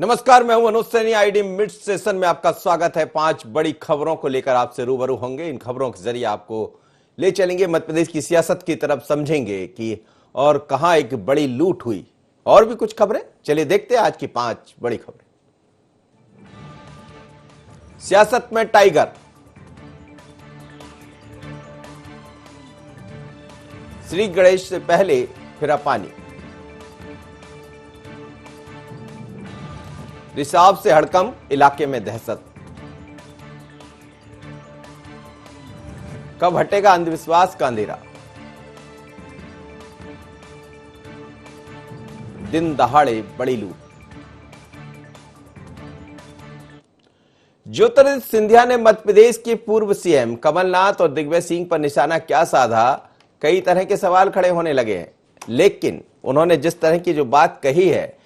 नमस्कार, मैं हूं Manoj Saini. ID mid session में आपका स्वागत है। 5 बड़ी खबरों को लेकर आपसे रूबरू होंगे। इन खबरों के जरिए आपको ले चलेंगे मध्य प्रदेश की सियासत की तरफ, समझेंगे कि और कहां एक बड़ी लूट हुई और भी कुछ खबरें। चलिए देखते हैं आज की 5 बड़ी खबरें। सियासत में टाइगर, श्री गणेश से पहले फिरा पानी, रिसाव से हड़कंप, इलाके में दहशत, कब हटेगा अंधविश्वास का अंधेरा, दिन दहाड़े बड़ी लूट। ज्योतिरादित्य सिंधिया ने मध्य प्रदेश के पूर्व सीएम कमलनाथ और दिग्विजय सिंह पर निशाना क्या साधा, कई तरह के सवाल खड़े होने लगे हैं। लेकिन उन्होंने जिस तरह की जो बात कही है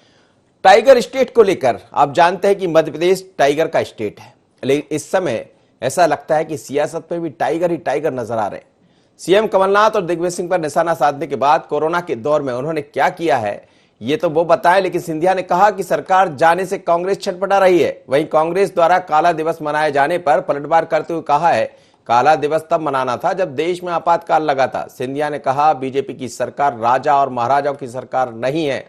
टाइगर स्टेट को लेकर, आप जानते हैं कि मध्य प्रदेश टाइगर का स्टेट है, लेकिन इस समय ऐसा लगता है कि सियासत में भी टाइगर ही टाइगर नजर आ रहे हैं। सीएम कमलनाथ और दिग्विजय सिंह पर निशाना साधने के बाद कोरोना के दौर में उन्होंने क्या किया है ये तो वो बताएं, लेकिन सिंधिया ने कहा कि सरकार जाने से कांग्रेस छटपटा रही है। वहीं कांग्रेस द्वारा काला दिवस मनाए जाने पर पलटवार करते हुए कहा है काला दिवस तब मनाना था जब देश में आपातकाल लगा था। सिंधिया ने कहा बीजेपी की सरकार राजा और महाराजाओं की सरकार नहीं है,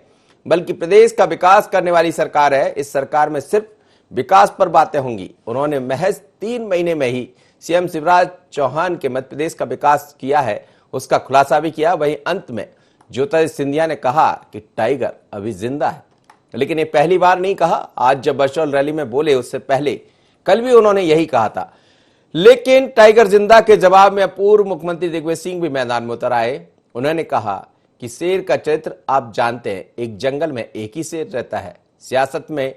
बल्कि प्रदेश का विकास करने वाली सरकार है। इस सरकार में सिर्फ विकास पर बातें होंगी। उन्होंने महज 3 महीने में ही सीएम शिवराज चौहान के मध्य प्रदेश का विकास किया है, उसका खुलासा भी किया। वहीं अंत में ज्योतिरादित्य सिंधिया ने कहा कि टाइगर अभी जिंदा है, लेकिन ये पहली बार नहीं कहा। आज जब बशौल रैली में बोले उससे पहले कल भी उन्होंने यही कहा था। लेकिन टाइगर जिंदा के जवाब में पूर्व मुख्यमंत्री दिग्विजय सिंह भी मैदान में उतर आए। उन्होंने कहा कि शेर का चरित्र आप जानते हैं, एक जंगल में एक ही शेर रहता है। सियासत में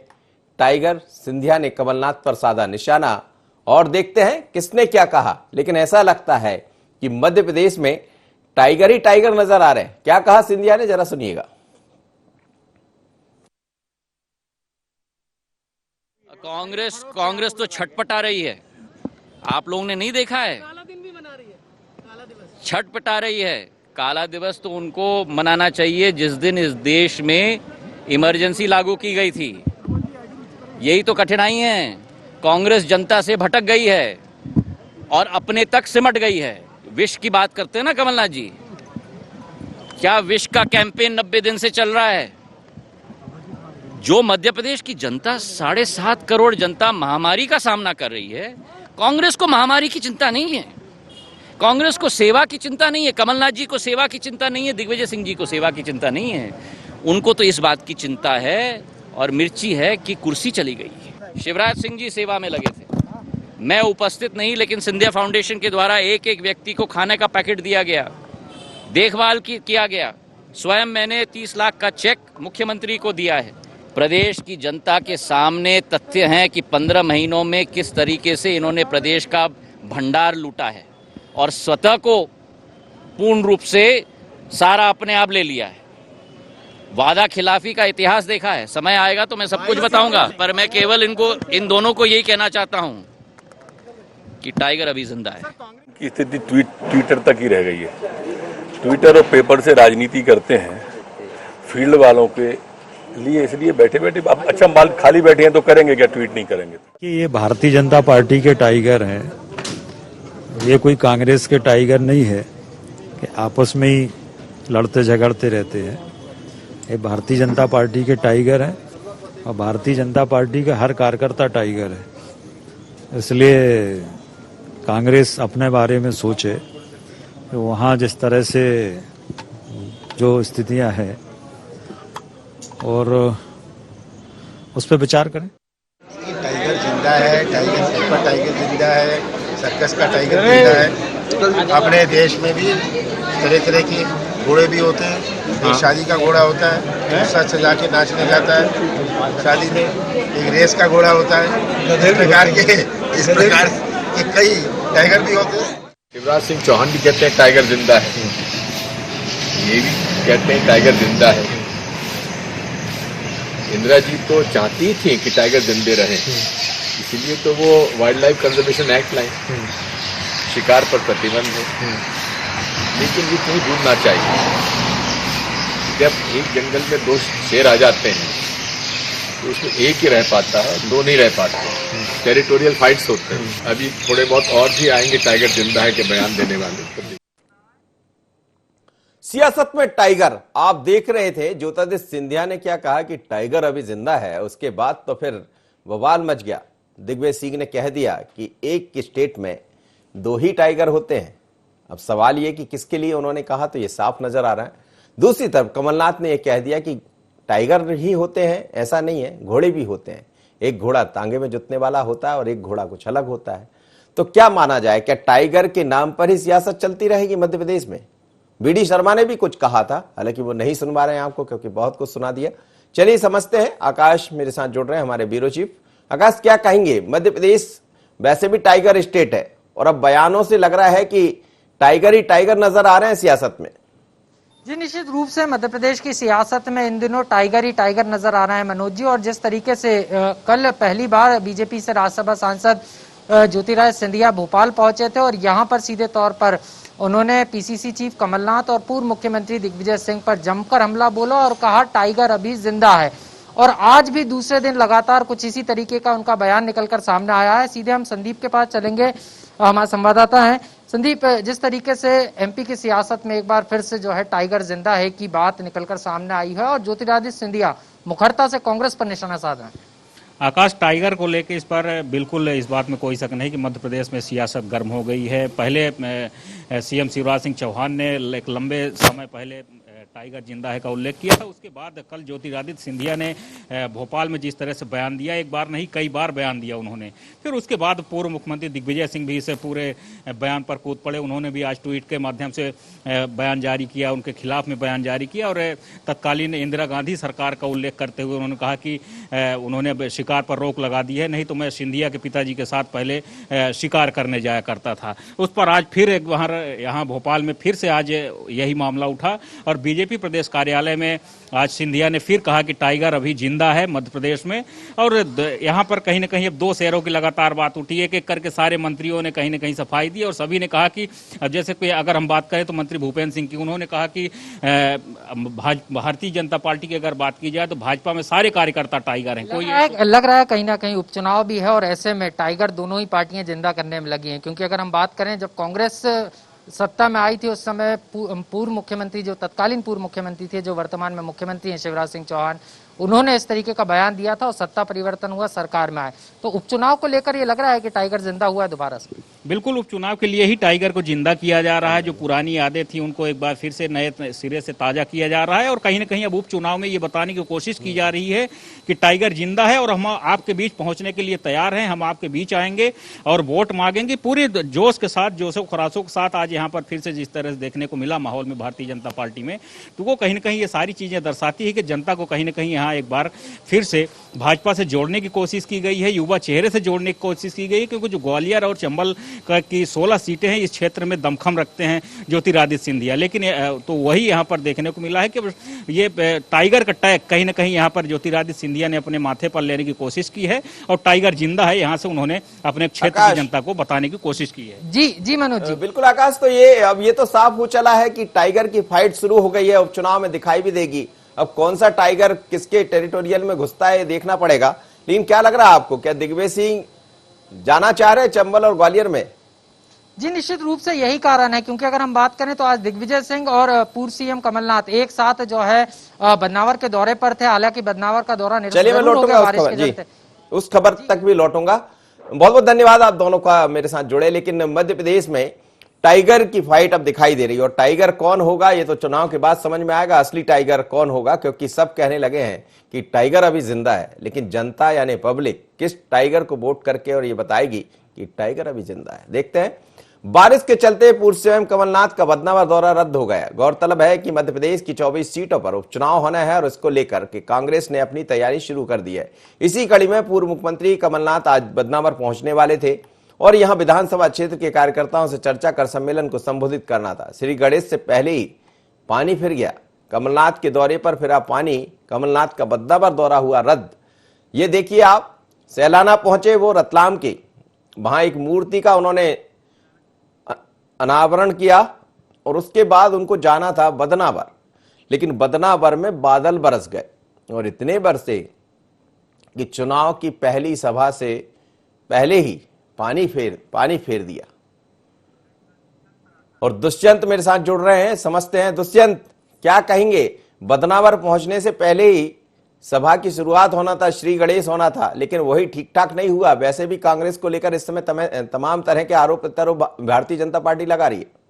टाइगर, सिंधिया ने कमलनाथ पर साधा निशाना और देखते हैं किसने क्या कहा। लेकिन ऐसा लगता है कि मध्य प्रदेश में टाइगर ही टाइगर नजर आ रहे हैं। क्या कहा सिंधिया ने, जरा सुनिएगा। कांग्रेस तो छटपटा रही है, आप लोगों ने नहीं देखा है? काला दिन भी मना रही है, काला दिवस छटपटा रही है। काला दिवस तो उनको मनाना चाहिए जिस दिन इस देश में इमरजेंसी लागू की गई थी। यही तो कठिनाई है। कांग्रेस जनता से भटक गई है और अपने तक सिमट गई है। विष की बात करते हैं ना कमलनाथ जी, क्या विष का कैंपेन 90 दिन से चल रहा है? जो मध्य प्रदेश की जनता 7.5 करोड़ जनता महामारी का सामना कर रही है, कांग्रेस को महामारी की चिंता नहीं है, कांग्रेस को सेवा की चिंता नहीं है, कमलनाथ जी को सेवा की चिंता नहीं है, दिग्विजय सिंह जी को सेवा की चिंता नहीं है। उनको तो इस बात की चिंता है और मिर्ची है कि कुर्सी चली गई। शिवराज सिंह जी सेवा में लगे थे, मैं उपस्थित नहीं, लेकिन सिंधिया फाउंडेशन के द्वारा एक एक व्यक्ति को खाने का पैकेट दिया गया, देखभाल किया गया। स्वयं मैंने 30 लाख का चेक मुख्यमंत्री को दिया है। प्रदेश की जनता के सामने तथ्य हैं कि 15 महीनों में किस तरीके से इन्होंने प्रदेश का भंडार लूटा है और स्वतः को पूर्ण रूप से सारा अपने आप ले लिया है। वादा खिलाफी का इतिहास देखा है। समय आएगा तो मैं सब कुछ बताऊंगा, पर मैं केवल इन दोनों को यही कहना चाहता हूं कि टाइगर अभी जिंदा है। की स्थिति ट्विटर तक ही रह गई है। ट्विटर और पेपर से राजनीति करते हैं फील्ड वालों के लिए, इसलिए बैठे बैठे आप अच्छा माल खाली बैठे हैं तो करेंगे क्या, ट्वीट नहीं करेंगे कि ये भारतीय जनता पार्टी के टाइगर हैं, ये कोई कांग्रेस के टाइगर नहीं है कि आपस में ही लड़ते झगड़ते रहते हैं। ये भारतीय जनता पार्टी के टाइगर हैं और भारतीय जनता पार्टी का हर कार्यकर्ता टाइगर है। इसलिए कांग्रेस अपने बारे में सोचे कि वहाँ जिस तरह से जो स्थितियां हैं और उस पर विचार करें। टाइगर जिंदा है, टाइगर सुपर टाइगर जिंदा है, सर्कस का टाइगर जिंदा है। अपने देश में भी तरह तरह के घोड़े भी होते हैं। एक शादी का घोड़ा होता है, सच सजा के नाचने जाता है शादी में। एक रेस का घोड़ा होता है। इस प्रकार के कई टाइगर भी होते हैं। शिवराज सिंह चौहान भी कहते हैं टाइगर जिंदा है, ये भी कहते हैं टाइगर जिंदा है। इंदिरा जी तो चाहती थी कि टाइगर जिंदे रहे, इसीलिए तो वो वाइल्ड लाइफ कंजर्वेशन एक्ट लाई, शिकार पर प्रतिबंध है। लेकिन ये नहीं भूलना चाहिए, जब एक जंगल में 2 शेर आ जाते हैं तो उसमें एक ही रह पाता है, दो नहीं रह पाते, टेरिटोरियल फाइट्स होते हैं। अभी थोड़े बहुत और भी आएंगे टाइगर जिंदा है के बयान देने वाले। सियासत में टाइगर, आप देख रहे थे ज्योतिरादित्य सिंधिया ने क्या कहा कि टाइगर अभी जिंदा है। उसके बाद तो फिर बवाल मच गया। दिग्विजय सिंह ने कह दिया कि एक स्टेट में दो ही टाइगर होते हैं। अब सवाल यह कि किसके लिए उन्होंने कहा, तो ये साफ नजर आ रहा है। दूसरी तरफ कमलनाथ ने यह कह दिया कि टाइगर ही होते हैं, ऐसा नहीं है, घोड़े भी होते हैं। एक घोड़ा तांगे में जुतने वाला होता है और एक घोड़ा कुछ अलग होता है। तो क्या माना जाए, क्या टाइगर के नाम पर ही सियासत चलती रहेगी मध्य प्रदेश में? बीडी शर्मा ने भी कुछ कहा था, हालांकि वो नहीं सुनवा रहे हैं आपको क्योंकि बहुत कुछ सुना दिया। चलिए समझते हैं। आकाश मेरे साथ जुड़ रहे हैं, हमारे ब्यूरो चीफ। आकाश, क्या कहेंगे? मध्य प्रदेश वैसे भी टाइगर स्टेट है और अब बयानों से लग रहा है कि टाइगर ही टाइगर नजर आ रहे हैं सियासत में। जी, निश्चित रूप से मध्य प्रदेश की सियासत में इन दिनों टाइगर ही टाइगर नजर आ रहा है मनोज जी। और जिस तरीके से कल पहली बार बीजेपी से राज्यसभा सांसद ज्योतिरादित्य सिंधिया भोपाल पहुंचे थे और यहां पर सीधे तौर पर उन्होंने पीसीसी चीफ कमलनाथ और पूर्व मुख्यमंत्री दिग्विजय सिंह पर जमकर हमला बोला और कहा टाइगर अभी जिंदा है। और आज भी दूसरे दिन लगातार कुछ इसी तरीके का उनका बयान निकलकर सामने आया है। सीधे हम संदीप के पास चलेंगे, हमारे संवाददाता हैं। संदीप, जिस तरीके से एमपी की सियासत में एक बार फिर से जो है टाइगर जिंदा है की बात निकलकर सामने आई है और ज्योतिरादित्य सिंधिया मुखरता से कांग्रेस पर निशाना साध रहे हैं। आकाश, टाइगर को लेकर इस पर बिल्कुल इस बात में कोई शक नहीं कि मध्य प्रदेश में सियासत गर्म हो गई है। पहले सीएम शिवराज सिंह चौहान ने एक लंबे समय पहले टाइगर जिंदा है का उल्लेख किया था। उसके बाद कल ज्योतिरादित्य सिंधिया ने भोपाल में जिस तरह से बयान दिया, एक बार नहीं कई बार बयान दिया उन्होंने। फिर उसके बाद पूर्व मुख्यमंत्री दिग्विजय सिंह भी इस पूरे बयान पर कूद पड़े। उन्होंने भी आज ट्वीट के माध्यम से बयान जारी किया, उनके खिलाफ में बयान जारी किया और तत्कालीन इंदिरा गांधी सरकार का उल्लेख करते हुए उन्होंने कहा कि उन्होंने शिकार पर रोक लगा दी है, नहीं तो मैं सिंधिया के पिताजी के साथ पहले शिकार करने जाया करता था। उस पर आज फिर एक यहाँ भोपाल में फिर से आज यही मामला उठा और बीजेपी प्रदेश कार्यालय में आज सिंधिया ने फिर कहा कि टाइगर अभी जिंदा है मध्य प्रदेश में। और यहाँ पर कहीं ना कहीं अब दो शहरों की लगातार बात उठी, एक एक करके सारे मंत्रियों ने कहीं ना कहीं सफाई दी और सभी ने कहा कि जैसे कोई अगर हम बात करें तो मंत्री भूपेंद्र सिंह की, उन्होंने कहा कि भारतीय जनता पार्टी की अगर बात की जाए तो भाजपा में सारे कार्यकर्ता टाइगर हैं। कोई लग रहा है कहीं ना कहीं उपचुनाव भी है और ऐसे में टाइगर दोनों ही पार्टियां जिंदा करने में लगी हैं। क्योंकि अगर हम बात करें जब कांग्रेस सत्ता में आई थी उस समय पूर्व मुख्यमंत्री, जो तत्कालीन पूर्व मुख्यमंत्री थे, जो वर्तमान में मुख्यमंत्री हैं शिवराज सिंह चौहान, उन्होंने इस तरीके का बयान दिया था और सत्ता परिवर्तन हुआ, सरकार में आए। तो उपचुनाव को लेकर ये लग रहा है कि टाइगर जिंदा हुआ है दोबारा से। बिल्कुल, उपचुनाव के लिए ही टाइगर को जिंदा किया जा रहा है। जो पुरानी यादें थी उनको एक बार फिर से नए सिरे से ताजा किया जा रहा है और कहीं ना कहीं अब उपचुनाव में ये बताने की कोशिश की जा रही है कि टाइगर जिंदा है और हम आपके बीच पहुंचने के लिए तैयार हैं, हम आपके बीच आएंगे और वोट मांगेंगे पूरे जोश के साथ, जोशो खराशों के साथ। आज यहाँ पर फिर से जिस तरह से देखने को मिला माहौल में भारतीय जनता पार्टी में, तो वो कहीं ना कहीं ये सारी चीजें दर्शाती है कि जनता को कहीं ना कहीं यहाँ एक बार फिर से भाजपा से जोड़ने की कोशिश की गई है, युवा चेहरे से जोड़ने की कोशिश की गई है। क्योंकि जो ग्वालियर और चंबल की 16 सीटें हैं इस क्षेत्र में दमखम रखते हैं ज्योतिरादित्य सिंधिया, लेकिन तो वही यहाँ पर देखने को मिला है कि ये टाइगर का टैग कहीं ना कहीं यहाँ पर ज्योतिरादित्य सिंधिया ने अपने माथे पर लेने की कोशिश की है और टाइगर जिंदा है यहाँ से उन्होंने अपने क्षेत्र की जनता को बताने की कोशिश की है। जी मनोज जी। बिल्कुल आकाश, तो ये तो साफ हो चला है कि टाइगर की फाइट शुरू हो गई है, उपचुनाव में दिखाई भी देगी। अब कौन सा टाइगर किसके टेरिटोरियल में घुसता है देखना पड़ेगा। लेकिन क्या लग रहा है आपको, क्या दिग्विजय सिंह जाना चाह रहे हैं चंबल और ग्वालियर में? जी, निश्चित रूप से यही कारण है। क्योंकि अगर हम बात करें तो आज दिग्विजय सिंह और पूर्व सीएम कमलनाथ एक साथ जो है बदनावर के दौरे पर थे। हालांकि बदनावर का दौरा चलिए मैं लौटूंगा उस खबर तक भी लौटूंगा। बहुत बहुत धन्यवाद आप दोनों का मेरे साथ जुड़े। लेकिन मध्य प्रदेश में टाइगर की फाइट अब दिखाई दे रही है और टाइगर कौन होगा ये तो चुनाव के बाद समझ में आएगा, असली टाइगर कौन होगा। क्योंकि सब कहने लगे हैं कि टाइगर अभी जिंदा है, लेकिन जनता यानी पब्लिक किस टाइगर को वोट करके और ये बताएगी कि टाइगर अभी जिंदा है। देखते हैं। बारिश के चलते पूर्व सीएम कमलनाथ का बदनावर दौरा रद्द हो गया। गौरतलब है कि मध्य प्रदेश की 24 सीटों पर उपचुनाव होना है और इसको लेकर के कांग्रेस ने अपनी तैयारी शुरू कर दी है। इसी कड़ी में पूर्व मुख्यमंत्री कमलनाथ आज बदनावर पहुंचने वाले थे और यहां विधानसभा क्षेत्र के कार्यकर्ताओं से चर्चा कर सम्मेलन को संबोधित करना था। श्री गणेश से पहले ही पानी फिर गया। कमलनाथ के दौरे पर फिरा पानी, कमलनाथ का बदनावर दौरा हुआ रद्द। ये देखिए आप, सैलाना पहुंचे वो रतलाम के, वहां एक मूर्ति का उन्होंने अनावरण किया और उसके बाद उनको जाना था बदनावर, लेकिन बदनावर में बादल बरस गए और इतने बरसे कि चुनाव की पहली सभा से पहले ही पानी फेर दिया। और दुष्यंत मेरे साथ जुड़ रहे हैं, समझते हैं। दुष्यंत, क्या कहेंगे? बदनावर पहुंचने से पहले ही सभा की शुरुआत होना था, श्री गणेश होना था, लेकिन वही ठीक ठाक नहीं हुआ। वैसे भी कांग्रेस को लेकर इस समय तमाम तरह के आरोप प्रत्यारोप भारतीय जनता पार्टी लगा रही है।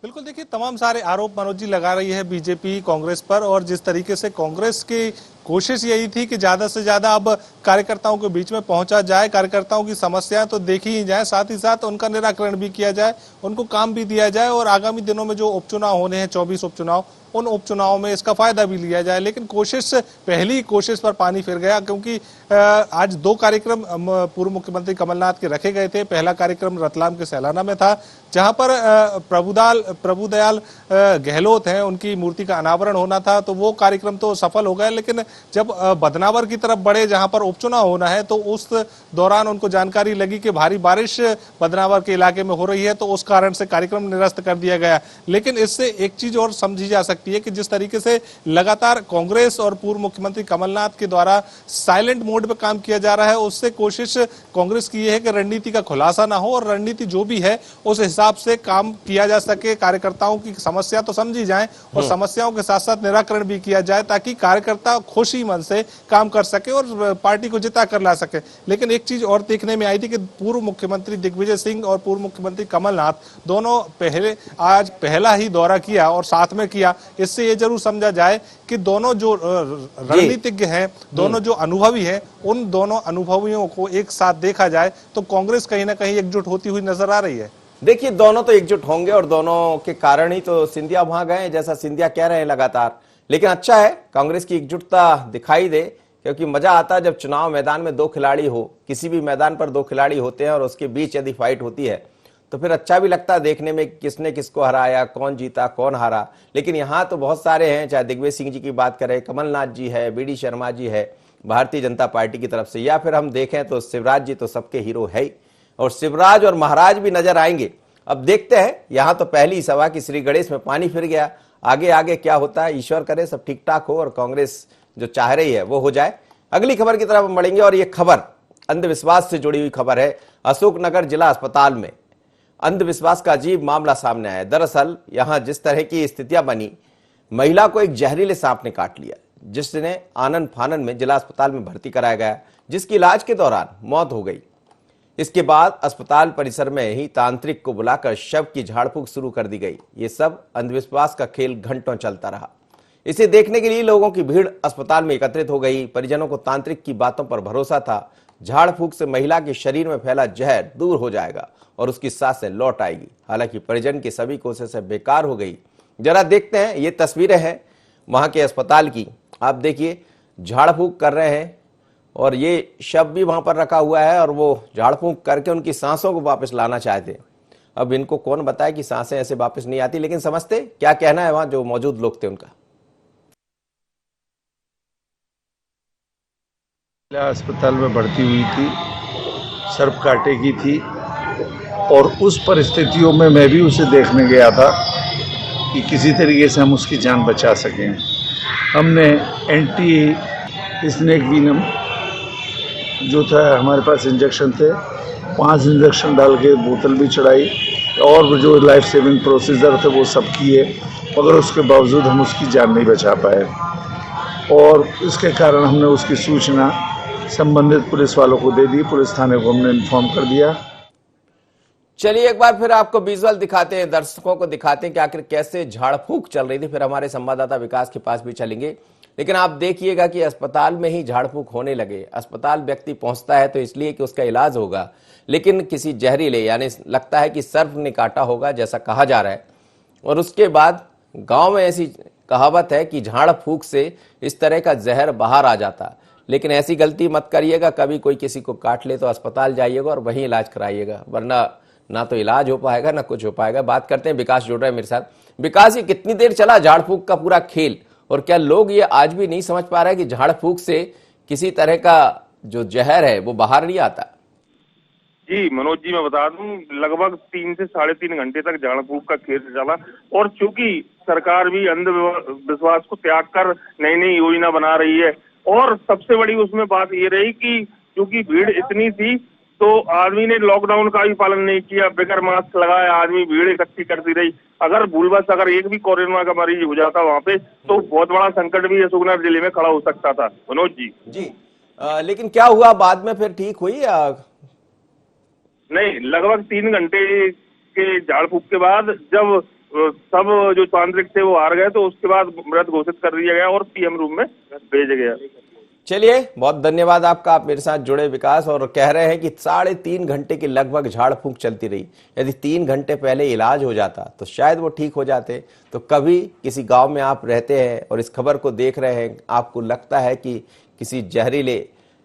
बिल्कुल, देखिए तमाम सारे आरोप मनोज जी लगा रही है बीजेपी कांग्रेस पर, और जिस तरीके से कांग्रेस की कोशिश यही थी कि ज्यादा से ज्यादा अब कार्यकर्ताओं के बीच में पहुंचा जाए, कार्यकर्ताओं की समस्याएं तो देखी ही जाए, साथ ही साथ उनका निराकरण भी किया जाए, उनको काम भी दिया जाए, और आगामी दिनों में जो उपचुनाव होने हैं 24 उपचुनाव, उन उपचुनाव में इसका फायदा भी लिया जाए। लेकिन पहली कोशिश पर पानी फिर गया, क्योंकि आज 2 कार्यक्रम पूर्व मुख्यमंत्री कमलनाथ के रखे गए थे। पहला कार्यक्रम रतलाम के सैलाना में था, जहां पर प्रभुदयाल गहलोत हैं, उनकी मूर्ति का अनावरण होना था, तो वो कार्यक्रम तो सफल हो गया। लेकिन जब बदनावर की तरफ बढ़े, जहां पर उपचुनाव होना है, तो उस दौरान उनको जानकारी लगी कि भारी बारिश बदनावर के इलाके में हो रही है, तो उस कारण से कार्यक्रम निरस्त कर दिया गया। लेकिन इससे एक चीज और समझी जा सकती है कि जिस तरीके से लगातार कांग्रेस और पूर्व मुख्यमंत्री कमलनाथ के द्वारा साइलेंट मोड पे काम किया जा रहा है, उससे कोशिश कांग्रेस की यह है कि रणनीति का खुलासा ना हो, और रणनीति जो भी है उस हिसाब से काम किया जा सके, कार्यकर्ताओं की समस्या तो समझी जाए और समस्याओं के साथ साथ निराकरण भी किया जाए, ताकि कार्यकर्ता खुशी मन से काम कर सके और पार्टी को जिता कर ला सके। लेकिन एक चीज और देखने में आई थी कि पूर्व मुख्यमंत्री दिग्विजय सिंह और पूर्व मुख्यमंत्री कमलनाथ दोनों आज पहला ही दौरा किया और साथ में किया। इससे ये जरूर समझा जाए कि दोनों जो रणनीतिज्ञ हैं, दोनों जो अनुभवी हैं, उन दोनों अनुभवियों को एक साथ देखा जाए तो कांग्रेस कहीं ना कहीं एकजुट होती हुई नजर आ रही है। देखिए, दोनों तो एकजुट होंगे और दोनों के कारण ही तो सिंधिया वहां गए, जैसा सिंधिया कह रहे हैं लगातार। लेकिन अच्छा है कांग्रेस की एकजुटता दिखाई दे, क्योंकि मजा आता है जब चुनाव मैदान में 2 खिलाड़ी हो। किसी भी मैदान पर 2 खिलाड़ी होते हैं और उसके बीच यदि फाइट होती है तो फिर अच्छा भी लगता है देखने में, किसने किसको हराया, कौन जीता कौन हारा। लेकिन यहाँ तो बहुत सारे हैं, चाहे दिग्विजय सिंह जी की बात करें, कमलनाथ जी है, बीडी शर्मा जी है भारतीय जनता पार्टी की तरफ से, या फिर हम देखें तो शिवराज जी तो सबके हीरो है ही, और शिवराज और महाराज भी नजर आएंगे। अब देखते हैं, यहाँ तो पहली सभा की श्री गणेश में पानी फिर गया। आगे आगे क्या होता है, ईश्वर करे सब ठीक ठाक हो और कांग्रेस जो चाह रही है वो हो जाए। अगली खबर की तरफ हम बढ़ेंगे, और ये खबर अंधविश्वास से जुड़ी हुई खबर है। अशोकनगर जिला अस्पताल में अंधविश्वास का अजीब मामला सामने आया। दरअसल यहां जिस तरह की स्थितियां बनी, महिला को एक जहरीले सांप ने काट लिया, जिसने आनन फानन में जिला अस्पताल में भर्ती कराया गया, जिसकी इलाज के दौरान मौत हो गई। इसके बाद अस्पताल परिसर में ही तांत्रिक को बुलाकर शव की झाड़ फूंक शुरू कर दी गई। ये सब अंधविश्वास का खेल घंटों चलता रहा। इसे देखने के लिए लोगों की भीड़ अस्पताल में एकत्रित हो गई। परिजनों को तांत्रिक की बातों पर भरोसा था, झाड़ फूंक से महिला के शरीर में फैला जहर दूर हो जाएगा और उसकी सांसें लौट आएगी। हालांकि परिजन की सभी कोशिशें बेकार हो गई। जरा देखते हैं, ये तस्वीरें हैं वहां के अस्पताल की। आप देखिए, झाड़ फूंक कर रहे हैं और ये शव भी वहां पर रखा हुआ है, और वो झाड़ फूंक करके उनकी सांसों को वापस लाना चाहते। अब इनको कौन बताए कि सांसें ऐसे वापस नहीं आती, लेकिन समझते क्या कहना है वहां जो मौजूद लोग थे उनका। अस्पताल में भर्ती हुई थी, सर्प काटे की थी, और उस परिस्थितियों में मैं भी उसे देखने गया था कि किसी तरीके से हम उसकी जान बचा सकें। हमने एंटी स्नेक वेनम जो था, हमारे पास इंजेक्शन थे, 5 इंजेक्शन डाल के बोतल भी चढ़ाई, और जो लाइफ सेविंग प्रोसीजर थे वो सब किए, मगर उसके बावजूद हम उसकी जान नहीं बचा पाए। और इसके कारण हमने उसकी सूचना संबंधित पुलिस वालों को दे दी। पुलिस थाने को हमने इन्फॉर्म कर दिया। चलिए एक बार फिर आपको विजुअल दिखाते हैं, दर्शकों को दिखाते हैं कि आखिर कैसे झाड़ फूंक चल रही थी। फिर हमारे संवाददाता विकास के पास भी चलेंगे। लेकिन आप देखिएगा कि अस्पताल में ही झाड़ फूंक होने लगे। अस्पताल व्यक्ति पहुंचता है तो इसलिए कि उसका इलाज होगा, लेकिन किसी जहरीले, यानी लगता है कि सर्प ने काटा होगा जैसा कहा जा रहा है। और उसके बाद गांव में ऐसी कहावत है कि झाड़ फूंक से इस तरह का जहर बाहर आ जाता। लेकिन ऐसी गलती मत करिएगा, कभी कोई किसी को काट ले तो अस्पताल जाइएगा और वहीं इलाज कराइएगा, वरना ना तो इलाज हो पाएगा ना कुछ हो पाएगा। बात करते हैं, विकास जुड़ रहे हैं मेरे साथ। विकास, ये कितनी देर चला झाड़ फूंक का पूरा खेल, और क्या लोग ये आज भी नहीं समझ पा रहे हैं कि झाड़ फूंक से किसी तरह का जो जहर है वो बाहर नहीं आता? जी मनोज जी, मैं बता दूं, लगभग 3 से 3.5 घंटे तक झाड़ फूंक का खेल चला। और चूंकि सरकार भी अंधविश्वास को त्याग कर नई नई योजना बना रही है और सबसे बड़ी उसमें बात ये रही कि क्योंकि भीड़ इतनी थी तो आदमी ने लॉकडाउन का भी पालन नहीं किया, बगैर मास्क लगाए आदमी भीड़ इकट्ठी करती रही। अगर भूलवश अगर एक भी कोरोना का मरीज हो जाता वहां पे तो बहुत बड़ा संकट भी अशोकनगर जिले में खड़ा हो सकता था। मनोज जी लेकिन क्या हुआ बाद में, फिर ठीक हुई या नहीं? लगभग 3 घंटे के झाड़ फूक के बाद जब सब जो तांत्रिक थे वो हार गए तो उसके बाद मृत घोषित कर दिया गया और पीएम रूम में भेज गया। चलिए, बहुत धन्यवाद आपका, आप मेरे साथ जुड़े विकास। और कह रहे हैं कि 3.5 घंटे की लगभग झाड़ फूंक चलती रही। यदि 3 घंटे पहले इलाज हो जाता तो शायद वो ठीक हो जाते। तो कभी किसी गांव में आप रहते हैं और इस खबर को देख रहे हैं, आपको लगता है कि किसी जहरीले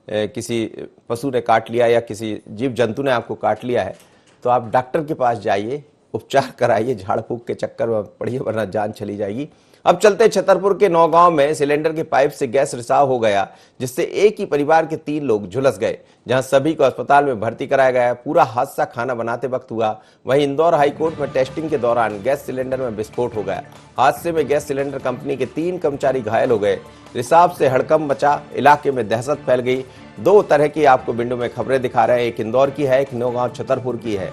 किसी पशु ने काट लिया या किसी जीव जंतु ने आपको काट लिया है, तो आप डॉक्टर के पास जाइए, उपचार कराइए, झाड़ फूंक के चक्कर में पड़िए वरना जान चली जाएगी। अब चलते छतरपुर के नौगांव में सिलेंडर के पाइप से गैस रिसाव हो गया, जिससे एक ही परिवार के 3 लोग झुलस गए, जहां सभी को अस्पताल में भर्ती कराया गया। पूरा हादसा खाना बनाते वक्त हुआ। वहीं इंदौर हाईकोर्ट में टेस्टिंग के दौरान गैस सिलेंडर में विस्फोट हो गया। हादसे में गैस सिलेंडर कंपनी के 3 कर्मचारी घायल हो गए। रिसाव से हड़कंप मचा, इलाके में दहशत फैल गई। 2 तरह की आपको विंडो में खबरें दिखा रहे हैं, एक इंदौर की है, एक नौगांव छतरपुर की है।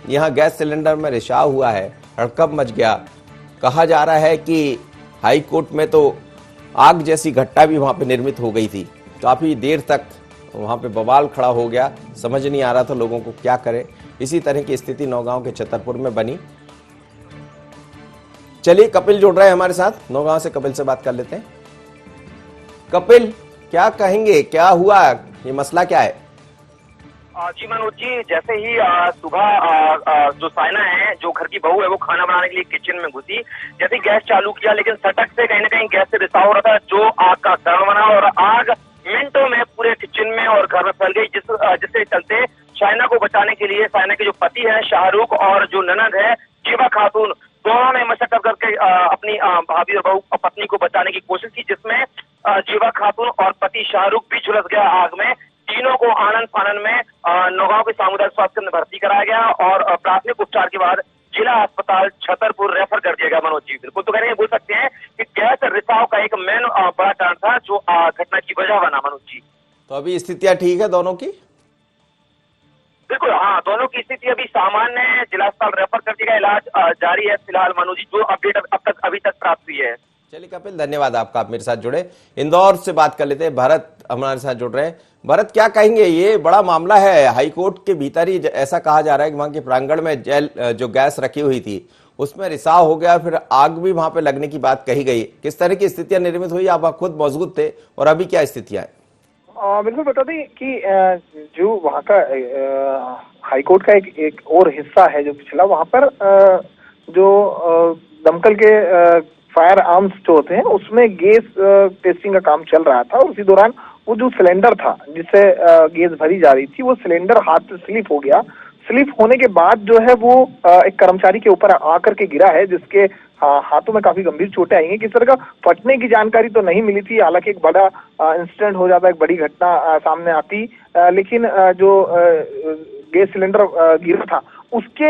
यहाँ गैस सिलेंडर में रिसाव हुआ है, हड़कंप मच गया। कहा जा रहा है कि हाई कोर्ट में तो आग जैसी घटना भी वहां पे निर्मित हो गई थी। काफी देर तक वहां पे बवाल खड़ा हो गया, समझ नहीं आ रहा था लोगों को क्या करें। इसी तरह की स्थिति नौगांव के छतरपुर में बनी। चलिए, कपिल जुड़ रहे हैं हमारे साथ, नौगांव से कपिल से बात कर लेते हैं। कपिल, क्या कहेंगे, क्या हुआ, ये मसला क्या है? जी मनोज जी, जैसे ही सुबह जो साइना है, जो घर की बहू है, वो खाना बनाने के लिए किचन में घुसी। जैसे ही गैस चालू किया, लेकिन सटक से कहीं ना कहीं गैस से रिसाव हो रहा था, जो आग का कारण बना और आग मिनटों में पूरे किचन में और घर में फैल गई, जिससे चलते साइना को बचाने के लिए साइना के जो पति है शाहरुख और जो ननद है जीवा खातून, दोनों ने मशक्कत करके अपनी भाभी और बहू पत्नी को बचाने की कोशिश की, जिसमें जीवा खातून और पति शाहरुख भी झुलस गया आग में। तीनों को आनंद फानंद में नौगांव के सामुदायिक स्वास्थ्य केंद्र में भर्ती कराया गया और प्राथमिक उपचार के बाद जिला अस्पताल छतरपुर रेफर कर दिया गया। मनोज जी, बिल्कुल तो कह बोल सकते हैं कि गैस रिसाव का एक मेन बड़ा कारण था जो घटना की वजह बना। मनोज जी, तो अभी स्थितियां ठीक है दोनों की? बिल्कुल, हाँ, दोनों की स्थिति अभी सामान्य है। जिला अस्पताल रेफर कर दिया गया, इलाज जारी है फिलहाल। मनोज जी, जो अपडेट अभी तक प्राप्त हुई है। चलिए कपिल, धन्यवाद आपका, आप मेरे साथ जुड़े। इंदौर से बात कर लेते हैं, भरत हमारे साथ जुड़ रहे हैं। भरत, क्या कहेंगे, ये बड़ा मामला है, हाईकोर्ट के भीतर ही ऐसा कहा जा रहा है कि वहां के प्रांगण में जो गैस रखी हुई थी उसमें रिसाव हो गया, फिर आग भी वहां पे लगने की बात कही गई। किस तरह की स्थितियां निर्मित हुई, आप खुद मौजूद थे, और अभी क्या स्थितियां हैं? बिल्कुल बता दें कि जो वहाँ का हाईकोर्ट का एक और हिस्सा है जो पिछला, वहाँ पर जो दमकल के फायर आर्म्स जो होते हैं उसमें गैस टेस्टिंग का काम चल रहा था, और उसी दौरान वो जो सिलेंडर था जिससे गैस भरी जा रही थी, वो सिलेंडर हाथ से स्लिप हो गया। स्लिप होने के बाद जो है वो एक कर्मचारी के ऊपर आकर के गिरा है, जिसके हाथों में काफी गंभीर चोटें आई हैं। किस तरह का फटने की जानकारी तो नहीं मिली थी, हालांकि एक बड़ा इंसिडेंट हो जाता, एक बड़ी घटना सामने आती, लेकिन जो गैस सिलेंडर गिरा था उसके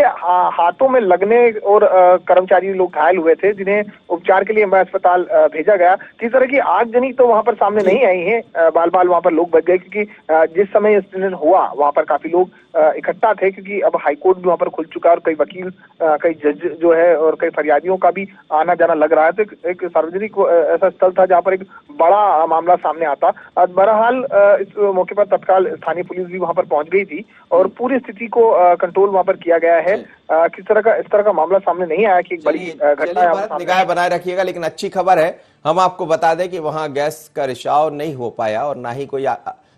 हाथों में लगने और कर्मचारी लोग घायल हुए थे, जिन्हें उपचार के लिए अस्पताल भेजा गया। किस तरह की आगजनी तो वहां पर सामने नहीं आई है, बाल बाल वहां पर लोग बच गए, क्योंकि जिस समय इंसिडेंट हुआ वहां पर काफी लोग इकट्ठा थे, क्योंकि अब हाईकोर्ट भी वहां पर खुल चुका है और कई वकील, कई जज जो है और कई फरियादियों का भी आना जाना लग रहा है। तो एक सार्वजनिक ऐसा स्थल था जहाँ पर एक बड़ा मामला सामने आता। बहरहाल इस मौके पर तत्काल स्थानीय पुलिस भी वहां पर पहुंच गई थी और पूरी स्थिति को कंट्रोल वहां पर किया गया है। किस तरह का इस तरह का मामला सामने नहीं आया कि एक बड़ी घटना। निगाह बनाए रखिएगा, लेकिन अच्छी खबर है, हम आपको बता दें कि वहां गैस का रिसाव नहीं हो पाया और ना ही कोई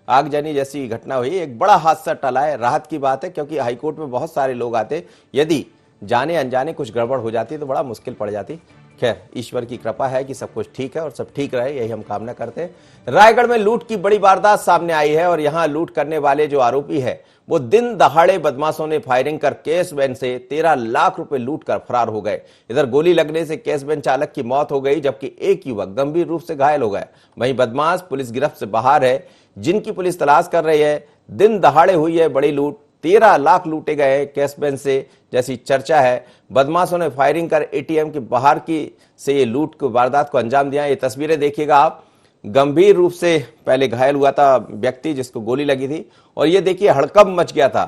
आगजनी जैसी घटना हुई। एक बड़ा हादसा टला है, राहत की बात है, क्योंकि हाईकोर्ट में बहुत सारे लोग आते, यदि जाने अनजाने कुछ गड़बड़ हो जाती तो बड़ा मुश्किल पड़ जाती। खैर, ईश्वर की कृपा है कि सब कुछ ठीक है और सब ठीक रहे, यही हम कामना करते हैं। रायगढ़ में लूट की बड़ी वारदात सामने आई है और यहां लूट करने वाले जो आरोपी है वो दिन दहाड़े बदमाशों ने फायरिंग कर कैश वैन से 13 लाख रुपए लूट कर फरार हो गए। इधर गोली लगने से कैश वैन चालक की मौत हो गई, जबकि एक युवक गंभीर रूप से घायल हो गया। वहीं बदमाश पुलिस गिरफ्त से बाहर है, जिनकी पुलिस तलाश कर रही है। दिन दहाड़े हुई है बड़ी लूट, 13 लाख लूटे गए कैश वैन से, जैसी चर्चा है। बदमाशों ने फायरिंग कर एटीएम के बाहर की से ये लूट को वारदात को अंजाम दिया। ये तस्वीरें देखिएगा आप, गंभीर रूप से पहले घायल हुआ था व्यक्ति जिसको गोली लगी थी। और ये देखिए हड़कंप मच गया था।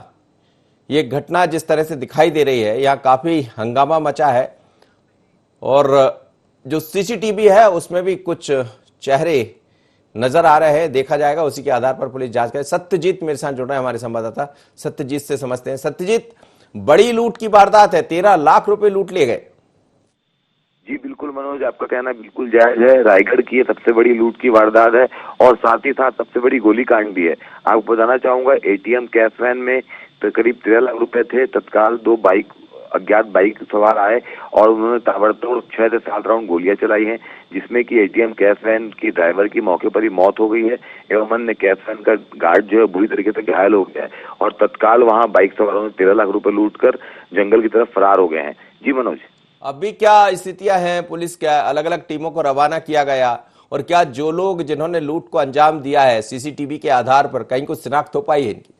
ये घटना जिस तरह से दिखाई दे रही है, यहाँ काफी हंगामा मचा है और जो सीसीटीवी है उसमें भी कुछ चेहरे नजर आ रहे हैं। देखा जाएगा, उसी के आधार पर पुलिस जांच करे। सत्यजीत मेरे साथ जुड़ रहे हैं, हमारे संवाददाता। सत्यजीत से समझते हैं। सत्यजीत, बड़ी लूट की वारदात है, 13 लाख रुपए लूट लिए गए। जी बिल्कुल मनोज, आपका कहना बिल्कुल जायज है। रायगढ़ की ये सबसे बड़ी लूट की वारदात है और साथ ही साथ सबसे बड़ी गोलीकांड भी है। आपको बताना चाहूंगा, एटीएम कैश वैन में तो करीब 13 लाख रुपए थे। तत्काल 2 अज्ञात बाइक सवार आए और उन्होंने ताबड़तोड़ 6 से 7 राउंड गोलियां चलाई हैं, जिसमें कि एटीएम कैश वैन की ड्राइवर की मौके पर ही मौत हो गई है एवं अन्य कैश वैन का गार्ड जो है बुरी तरीके से घायल हो गया है और तत्काल वहां बाइक सवारों ने 13 लाख रुपए लूटकर जंगल की तरफ फरार हो गए हैं। जी मनोज, अभी क्या स्थितियां हैं? पुलिस क्या अलग अलग टीमों को रवाना किया गया और क्या जो लोग जिन्होंने लूट को अंजाम दिया है सीसीटीवी के आधार पर कहीं कुछ शिनाख्त हो पाई है इनकी?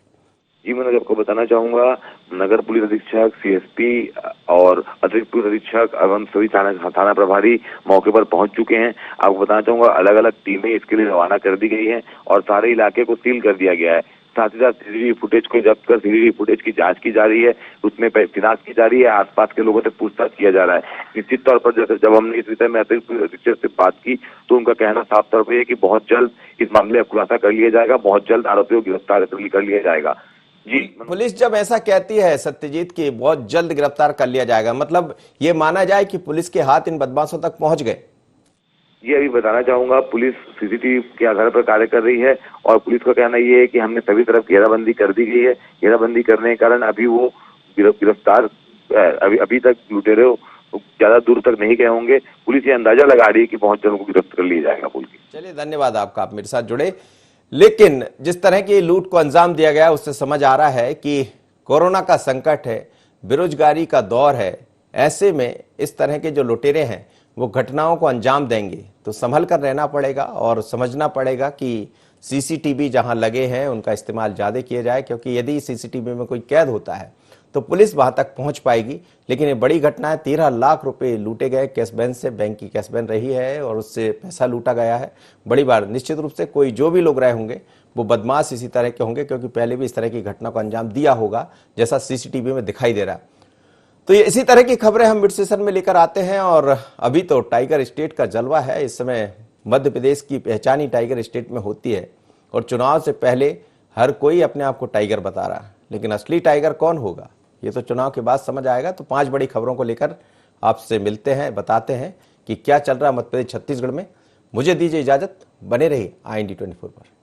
जी मनोज, आपको बताना चाहूंगा, नगर पुलिस अधीक्षक, सीएसपी और अतिरिक्त पुलिस अधीक्षक एवं सभी थाना प्रभारी मौके पर पहुंच चुके हैं। आपको बताना चाहूंगा, अलग अलग टीमें इसके लिए रवाना कर दी गई हैं और सारे इलाके को सील कर दिया गया है। साथ ही साथ सीसीटीवी फुटेज को जब्त कर सीसीटीवी फुटेज की जांच की जा रही है, उसमें तैनात की जा रही है, आसपास के लोगों से पूछताछ किया जा रहा है। निश्चित तौर पर जैसे जब हमने इस विषय में अतिरिक्त पुलिस अधीक्षक से बात की तो उनका कहना साफ तौर पर है कि बहुत जल्द इस मामले का खुलासा कर लिया जाएगा, बहुत जल्द आरोपियों को गिरफ्तार कर लिया जाएगा। जी, पुलिस जब ऐसा कहती है सत्यजीत की बहुत जल्द गिरफ्तार कर लिया जाएगा, मतलब ये माना जाए कि पुलिस के हाथ इन बदमाशों तक पहुंच गए? ये अभी बताना चाहूंगा, पुलिस सीसीटीवी के आधार पर कार्य कर रही है और पुलिस का कहना ये है कि हमने सभी तरफ घेराबंदी कर दी गई है। घेराबंदी करने के कारण अभी वो गिरफ्तार अभी तक लुटेरे ज्यादा दूर तक नहीं गए होंगे। पुलिस ये अंदाजा लगा रही है कि बहुत जल्द उनको गिरफ्तार कर लिया जाएगा। बोल के चलिए, धन्यवाद आपका, आप मेरे साथ जुड़े। लेकिन जिस तरह की लूट को अंजाम दिया गया उससे समझ आ रहा है कि कोरोना का संकट है, बेरोजगारी का दौर है। ऐसे में इस तरह के जो लुटेरे हैं वो घटनाओं को अंजाम देंगे तो संभल कर रहना पड़ेगा और समझना पड़ेगा कि सीसीटीवी जहां लगे हैं उनका इस्तेमाल ज्यादा किया जाए, क्योंकि यदि सीसीटीवी में कोई कैद होता है तो पुलिस वहां तक पहुंच पाएगी। लेकिन ये बड़ी घटना है, 13 लाख रुपए लूटे गए कैश वैन से। बैंक की कैश वैन रही है और उससे पैसा लूटा गया है। बड़ी बार निश्चित रूप से कोई जो भी लोग रहे होंगे वो बदमाश इसी तरह के होंगे, क्योंकि पहले भी इस तरह की घटना को अंजाम दिया होगा जैसा सीसीटीवी में दिखाई दे रहा है। तो ये इसी तरह की खबरें हम मिड सेशन में लेकर आते हैं और अभी तो टाइगर स्टेट का जलवा है। इस समय मध्य प्रदेश की पहचान ही टाइगर स्टेट में होती है और चुनाव से पहले हर कोई अपने आप को टाइगर बता रहा है, लेकिन असली टाइगर कौन होगा ये तो चुनाव के बाद समझ आएगा। तो 5 बड़ी खबरों को लेकर आपसे मिलते हैं, बताते हैं कि क्या चल रहा है मध्य प्रदेश छत्तीसगढ़ में। मुझे दीजिए इजाजत, बने रहिए IND 24 पर।